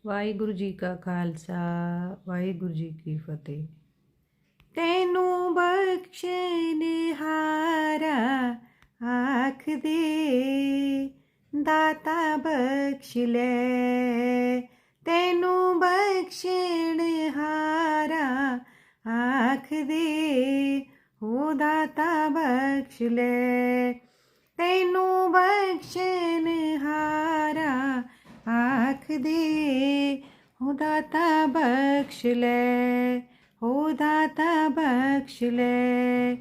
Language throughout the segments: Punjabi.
ਵਾਹਿਗੁਰੂ ਜੀ ਕਾ ਖਾਲਸਾ ਵਾਹਿਗੁਰੂ ਜੀ ਕੀ ਫਤਿਹ। ਤੈਨੂੰ ਬਖਸ਼ਣਹਾਰਾ ਆਖ ਦੇ, ਦਾਤਾ ਬਖਸ਼ ਲੈ। ਤੈਨੂੰ ਬਖਸ਼ਣਹਾਰਾ ਆਖ ਦੇ, ਹੋ ਦਾਤਾ ਬਖਸ਼ ਲੈ। ਤੈਨੂੰ ਬਖਸ਼ਣਹਾਰਾ ਆਖ ਦੇ, ਹੋ ਦਾਤਾ ਬਖਸ਼ ਲੈ, ਹੋ ਦਾਤਾ ਬਖਸ਼ ਲੈ।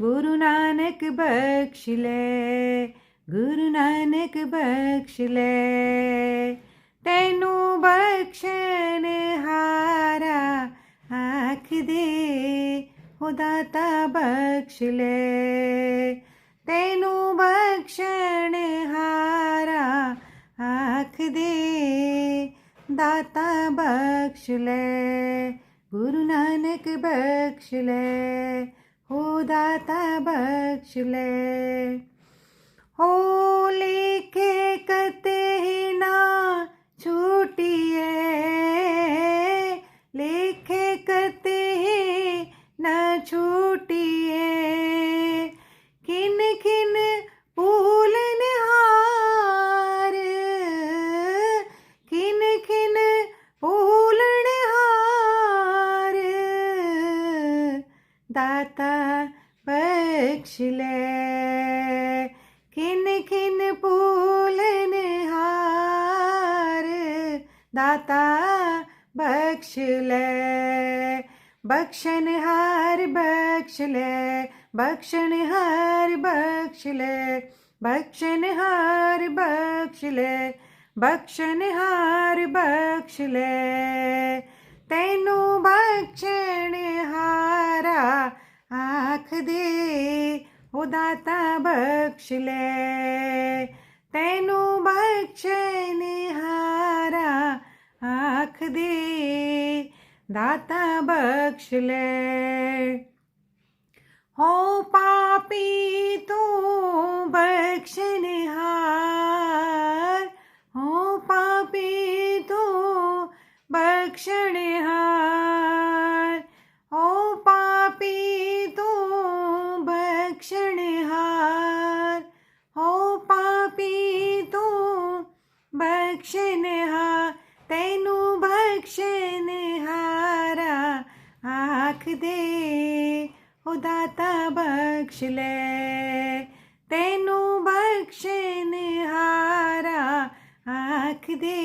ਗੁਰੂ ਨਾਨਕ ਬਖਸ਼ ਲੈ, ਗੁਰੂ ਨਾਨਕ ਬਖਸ਼ ਲੈ। ਤੈਨੂੰ ਬਖਸ਼ਣਹਾਰਾ ਆਖ ਦੇ, ਹੋ ਦਾਤਾ ਬਖਸ਼ ਲੈ। ਤੈਨੂੰ ਬਖਸ਼ਣਹਾਰਾ ਆਖ ਦੇ, ਦਾਤਾ ਬਖਸ਼ ਲੈ। ਗੁਰੂ ਨਾਨਕ ਬਖਸ਼ ਲੈ, ਹੋ ਦਾਤਾ ਬਖਸ਼ ਲੈ। ਹੋ ਲਿਖੇ ਕਤੇ ਨਾ ਛੂਟੀਏ, ਲਿਖੇ ਕਤੇ ਨਾ ਛੂਟੀਏ। ਕਿਨ ਕਿਨ ਭੂਲਨਹਾਰ, ਕਿਨ ਕਿਨ ਭੂਲਨਹਾਰ, ਦਾਤਾ ਬਖਸ਼ ਲੈ। ਕਿਨ ਕਿਨ ਭੂਲਨਹਾਰ, ਦਾਤਾ ਬਖਸ਼ ਲੈ। ਬਖਸ਼ਣਹਾਰ ਬਖਸ਼ ਲੈ, ਬਖਸ਼ਣਹਾਰ ਬਖਸ਼ ਲੈ, ਬਖਸ਼ਣਹਾਰ ਬਖਸ਼ ਲੈ, ਬਖਸ਼ਣਹਾਰ ਬਖਸ਼ ਲੈ। ਤੈਨੂੰ ਬਖਸ਼ਣਹਾਰਾ ਆਖ ਦੇ, ਹੋ ਦਾਤਾ ਬਖਸ਼ ਲੈ। ਤੈਨੂੰ ਬਖਸ਼ਣਹਾਰਾ ਆਖ ਦੇ, ਦਾਤਾ ਬਖਸ਼ ਲੈ। ਹੋ ਪਾਪੀ ਤੂੰ ਬਖਸ਼ਣਹਾਰ, ਹੋ ਪਾਪੀ ਤੂੰ ਬਖਸ਼ਣਹਾਰ, ਹੋ ਪਾਪੀ ਤੂੰ ਬਖਸ਼ਣਹਾਰ, ਹੋ ਪਾਪੀ ਤੂੰ ਬਖਸ਼ਣਹਾਰ। ਤੈਨੂੰ ਬਖਸ਼ਣਹਾਰਾ ਆਖ ਦੇ, ਹੋ ਦਾਤਾ ਬਖਸ਼ ਲੈ। ਤੈਨੂੰ ਬਖਸ਼ਣਹਾਰਾ ਆਖ ਦੇ।